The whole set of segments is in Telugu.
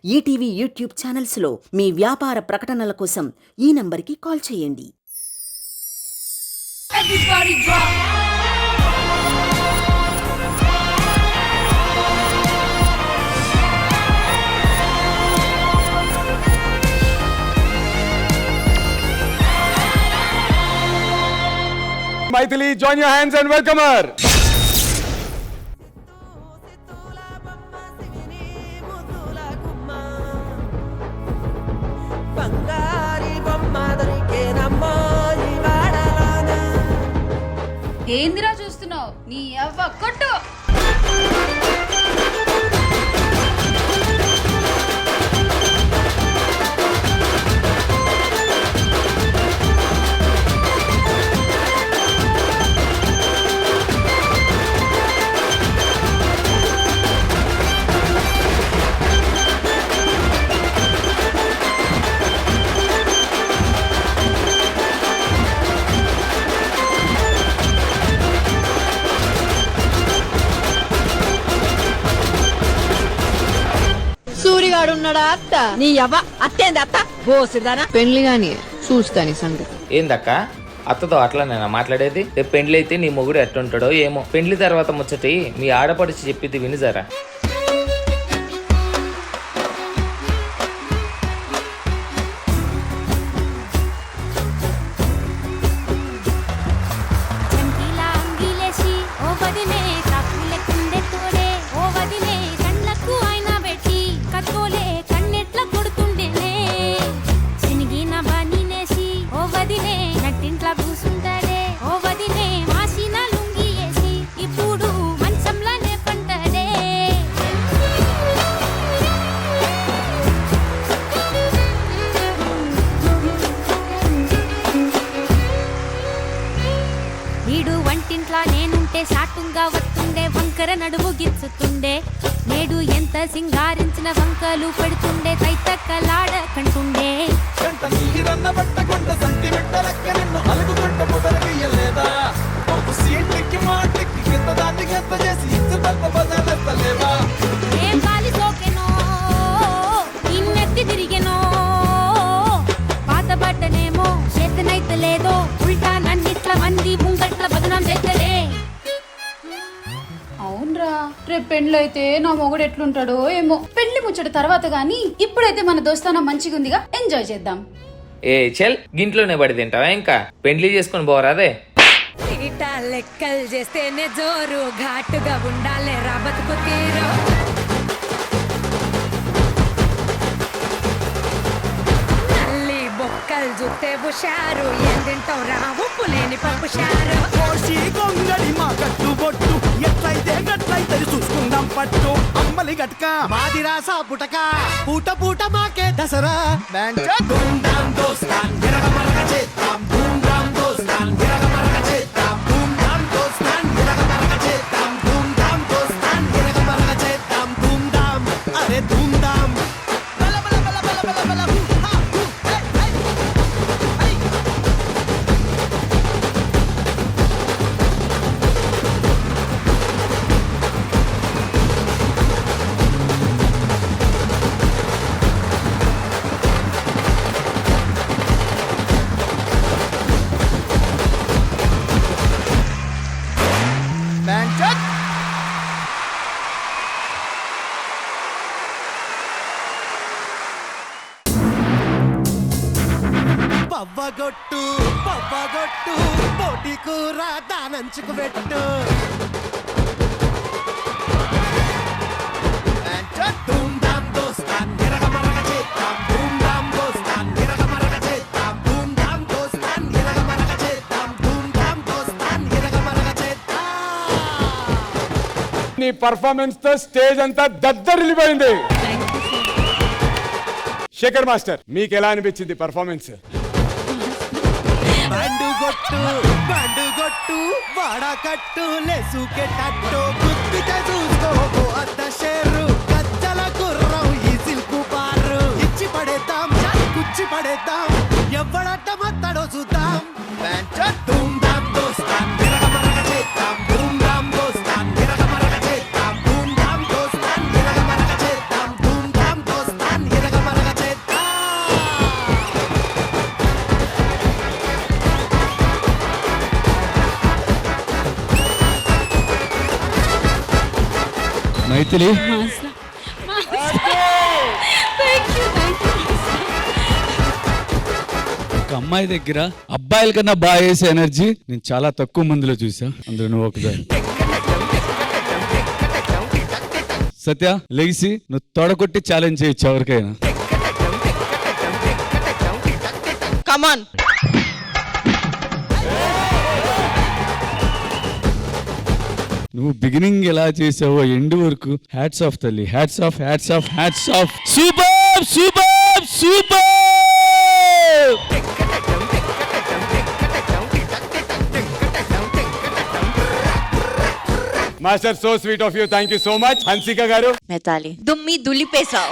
ఈటీవీ యూట్యూబ్ ఛానల్స్లో మీ వ్యాపార ప్రకటనల కోసం ఈ నంబర్కి కాల్ చేయండి. Maithili, join your hands and welcome her. ఏందిరా చూస్తున్నావు? నీ అవ్వ కొట్టు. సూరిగాడు ఉన్నాడా అత్త? నీ అవ్వ అత్తేంది అత్త బోసిదానా పెళ్లి గాని చూస్తాని సంగతి. ఏందక్క అత్తతో అట్లా నేను మాట్లాడేది? రేపు పెండ్లి అయితే నీ మొగుడు ఎట్లుంటాడో ఏమో. పెండ్లి తర్వాత ముచ్చటి మీ ఆడపడిచి చెప్పింది వినిజారా. వీడు వంటింట్లా నేనుంటే సాటుంగా వస్తుండే, వంకర నడుము గిచ్చుతుండే. నేడు ఎంత సింగారించిన వంకలు పెడుతుండే, తైతక్కలాడ కంటుండే. ఏం పాలి సోకెనో ఇన్నెత్తి తిరిగెనో, పాత బట్టనేమో చేతనైతే లేదో, ఉల్టా నన్నిట్ల మంది ముంగట్ల బదనాం చేస్తలే. అవునరా, రేపు పెండ్లి అయితే నా మొగుడు ఎట్లుంటాడో ఏమో. పెళ్లి ముచ్చట తర్వాత గానీ ఇప్పుడైతే మన దోస్తానా మంచిగుందిగా, ఎంజాయ్ చేద్దాం. ఏ చెల్ గింట్లోనే పడి తింటావా? ఇంకా పెండ్లి చేసుకుని పోరాదే. లెక్కలు చేస్తేనే జోరు, ఘాటుగా ఉండాలి రా బతుకు తీరు. నల్లి బొక్కలు చూస్తే హుషారు, ఏం తింటావు రా ఉప్పు లేని పప్పు షారు. గొంగడి మా కట్టు బొట్టు ఎట్లయితే గట్లయితే చూసుకుందాం పట్టు. అమ్మలి గట్క మాది రాసా పుటక, పూట పూట మాకే దసరా. ధూమ్ధాం దోస్తాన్ విరగమరగ చేద్దాం, ధూమ్ధాం దోస్తాన్ విరగమరగ చేద్దాం, ధూమ్ధాం దోస్తాన్ విరగమరగ చేద్దాం, ధూమ్ధాం దోస్తాన్ విరగమరగ చేద్దాం, ధూమ్ధాం అరే ధూమ్ధాం. బల బల బల బల బల బల హూ హా హూ హే హే హే. పవ్వగొట్టు పవ్వగొట్టు పోటీ కూర దానంచుకు పెట్టు. ధూమ్ధాం దోస్తాన్ విరగమరగ చేద్దాం, ధూమ్ధాం దోస్తాన్ విరగమరగ చేద్దాం, ధూమ్ధాం దోస్తాన్ విరగమరగ చేద్దాం, ధూమ్ధాం దోస్తాన్ విరగమరగ చేద్దాం. నీ పర్ఫార్మెన్స్ తో స్టేజ్ అంతా దద్దరిల్లిపోయింది. శేఖర్ మాస్టర్, మీకు ఎలా అనిపించింది పర్ఫార్మెన్స్? బండుగొట్టు వాడకట్టు లేసుకెట్టట్టు, గుర్తితే చూసుకో అద్ద షేరు, గజ్జల గుర్రం ఈ సిల్కు పారు. ఇచ్చి పడేద్దాం కుచ్చి పడేద్దాం, ఎవడట్ట మత్తడో చూద్దాం. ధూమ్ధాం దోస్తాన్ విరగమరగ చేద్దాం, ధూమ్ధాం దోస్తాన్ విరగమరగ చేద్దాం, ధూమ్ధాం దోస్తాన్ విరగమరగ చేద్దాం, ధూమ్ధాం దోస్తాన్ మైథిలి ఒక అమ్మాయి దగ్గర అబ్బాయిల కన్నా బాగా వేసే ఎనర్జీ నేను చాలా తక్కువ మందిలో చూసా, అందులో నువ్వు ఒకదాని. సత్య లెగిసి నువ్వు తొడగొట్టి ఛాలెంజ్ చేయొచ్చు ఎవరికైనా. కమాన్. నువ్వు బిగినింగ్ ఎలా చేసావో ఎండ్ వరకు హ్యాట్స్ ఆఫ్ తల్లి, hats off, hats off, hats off. Super super super. Master, so sweet of you. Thank you so much. Hansika garu. మెతాలి దుమ్మి దులిపేసావు.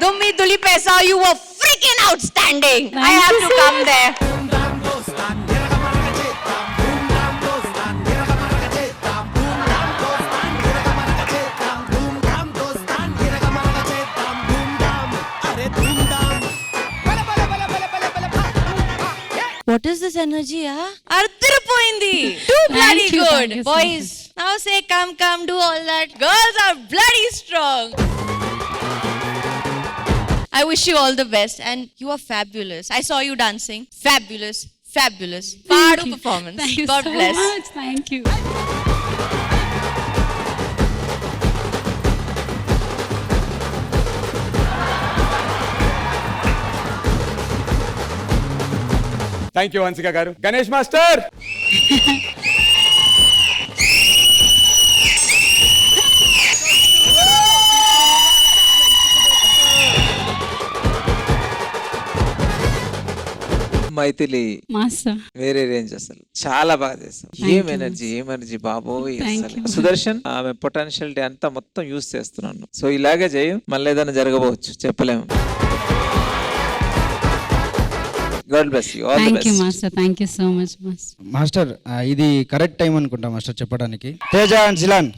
దుమ్మి దులిపేసావు. You were freaking outstanding. I have to come there. What is this energy, ah? Arthurpoindi. Too bloody good. Boys, now say come, do all that. Girls are bloody strong. I wish you all the best and you are fabulous. I saw you dancing. Fabulous. Padu performance. Thank you God so bless. much. Thank you. Thank you, Hansika garu. Ganesh Master. Mythili master వేరే రేంజ్, అసలు చాలా బాగా చేస్తాం. ఏం ఎనర్జీ బాబోయ్. అసలు సుదర్శన్ ఆమె పొటెన్షియలిటీ అంతా మొత్తం యూజ్ చేస్తున్నాను. సో ఇలాగే చేయం, మళ్ళీ ఏదైనా జరగవచ్చు, చెప్పలేము. God bless you. All the best master. Thank you so much master. Master ఇది కరెక్ట్ టైం అనుకుంటా మాస్టర్ చెప్పడానికి. Teja and Jilan,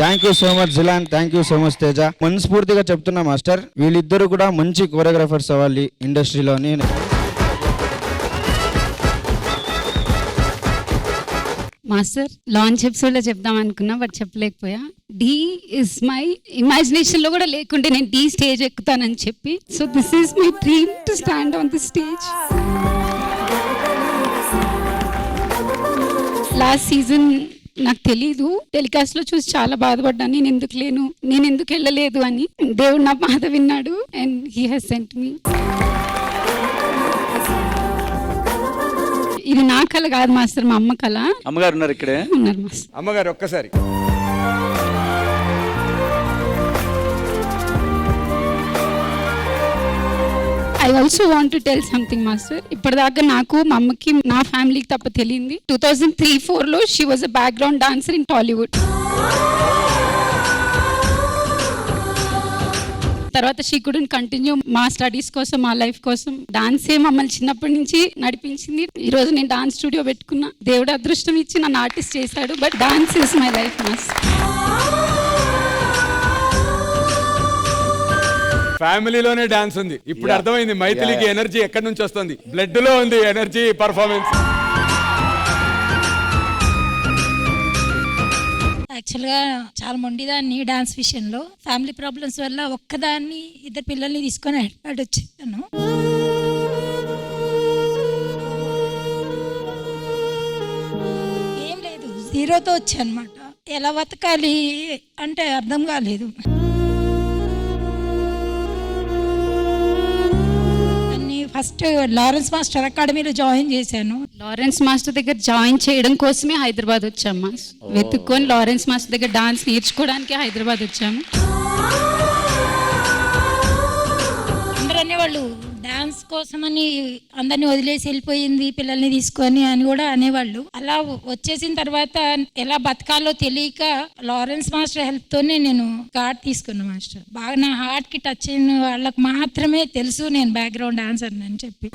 thank you so much Jilan, thank you so much Teja. మనస్ఫూర్తిగా చెప్తున్నా మాస్టర్, వీళ్ళిద్దరు కూడా మంచి కోరియోగ్రాఫర్స్ అవ్వాలి ఇండస్ట్రీలోని. మాస్టర్ లాంచ్ ఎపిసోడ్ లో చెప్దాం అనుకున్నా బట్ చెప్పలేకపోయా. డి ఇస్ మై ఇమాజినేషన్ లో కూడా లేకుంటే నేను డి స్టేజ్ ఎక్కుతానని చెప్పి. So this is my dream to stand on the stage. Last season నాకు తెలీదు, టెలికాస్ట్ లో చూసి చాలా బాధపడ్డాను. నేను ఎందుకు లేను, నేను ఎందుకు వెళ్ళలేదు అని. దేవుడు నా బాధ విన్నాడు and he has sent me. ఇది నా కళ కాదు మాస్టర్, మా అమ్మ కళ. అమ్మగారు ఉన్నారు ఇక్కడే. ఉన్నారు మాస్టర్. అమ్మగారు ఒక్కసారి. I also want to tell something master. ఇప్పటిదాకా నాకు మా అమ్మకి నా ఫ్యామిలీకి తప్ప తెలియంది. 2003-04 లో she was a background dancer in Tollywood. తర్వాత షీ కుడెంట్ కంటిన్యూ మా స్టడీస్ కోసం, మా లైఫ్ కోసం. డాన్సే మమ్మల్ని చిన్నప్పటి నుంచి నడిపించింది. ఈ రోజు నేను డాన్స్ స్టూడియో పెట్టుకున్నా. దేవుడు అదృష్టం ఇచ్చి నన్ను ఆర్టిస్ట్ చేశాడు. But dance is my life master. ఫ్యామిలీలోనే డాన్స్ ఉంది. ఇప్పుడు అర్థమైంది మైథిలికి ఎనర్జీ ఎక్కడి నుంచి వస్తుంది. బ్లడ్ లో ఉంది ఎనర్జీ, పర్ఫార్మెన్స్. యాక్చువల్గా చాలా మొండిదాన్ని డాన్స్ విషయంలో. ఫ్యామిలీ ప్రాబ్లమ్స్ వల్ల ఒక్కదాన్ని, ఇద్దరు పిల్లల్ని తీసుకొని హైదరాబాద్ వచ్చాను. ఏం లేదు, జీరోతో వచ్చాను అనమాట. ఎలా బతకాలి అంటే అర్థం కాలేదు. ఫస్ట్ లారెన్స్ మాస్టర్ అకాడమీలో జాయిన్ చేశాను. లారెన్స్ మాస్టర్ దగ్గర జాయిన్ చేయడం కోసమే హైదరాబాద్ వచ్చాము. వెతుక్కొని లారెన్స్ మాస్టర్ దగ్గర డాన్స్ నేర్చుకోవడానికి హైదరాబాద్ వచ్చాము. అందరూ అనేవాళ్ళు డాన్స్ కోసమని అందరినీ వదిలేసి వెళ్ళిపోయింది పిల్లల్ని తీసుకొని అని కూడా అనేవాళ్ళు. అలా వచ్చేసిన తర్వాత ఎలా బతకాలో తెలియక లారెన్స్ మాస్టర్ హెల్ప్ తోనే నేను కార్డ్ తీసుకున్నా మాస్టర్. బాగా నా హార్ట్ కి టచ్ అయిన వాళ్ళకి మాత్రమే తెలుసు నేను బ్యాక్గ్రౌండ్ డాన్సర్ అని చెప్పి.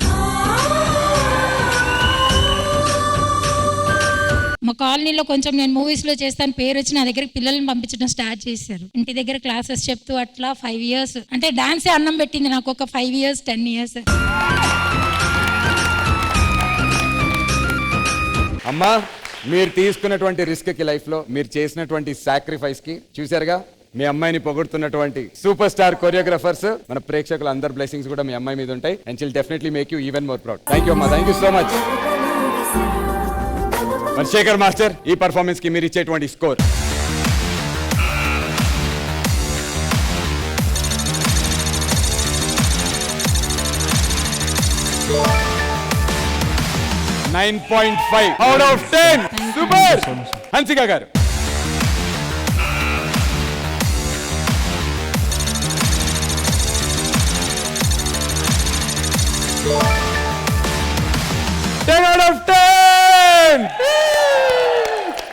మా కాలనీలో కొంచెం నేను మూవీస్లో చేస్తాను పేరు వచ్చి నా దగ్గర పిల్లల్ని పంపించడం స్టార్ట్ చేశారు. ఇంటి దగ్గర క్లాసెస్ చెప్తూ అట్లా 5 years అంటే డాన్సే అన్నం పెట్టింది నాకు. ఒక 5 years 10 years. అమ్మా మీరు తీసుకున్నటువంటి రిస్క్ కి లైఫ్ లో మీరు చేసినటువంటి సాక్రిఫైస్ కి చూసారుగా మీ అమ్మాయిని పొగుడుతున్నటువంటి సూపర్ స్టార్ కొరియోగ్రాఫర్స్ మన ప్రేక్షకుల అందరి బ్లెస్సింగ్స్ కూడా మీ అమ్మాయి మీద ఉంటాయి and షిల్ definitely make you even more proud. Thank you అమ్మా, థ్యాంక్ యూ సో మచ్. మరి శేఖర్ మాస్టర్ ఈ పర్ఫార్మెన్స్ కి మీరు ఇచ్చేటువంటి score? 9.5 out of 10. Super. Hansika garu. Ten out of 10.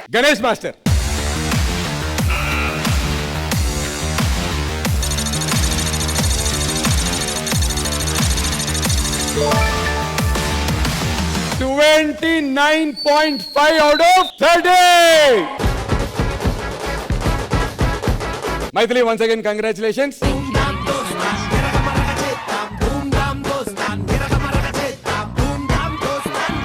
Ganesh Master. $29.5 out of 30. Maithili, once again, congratulations.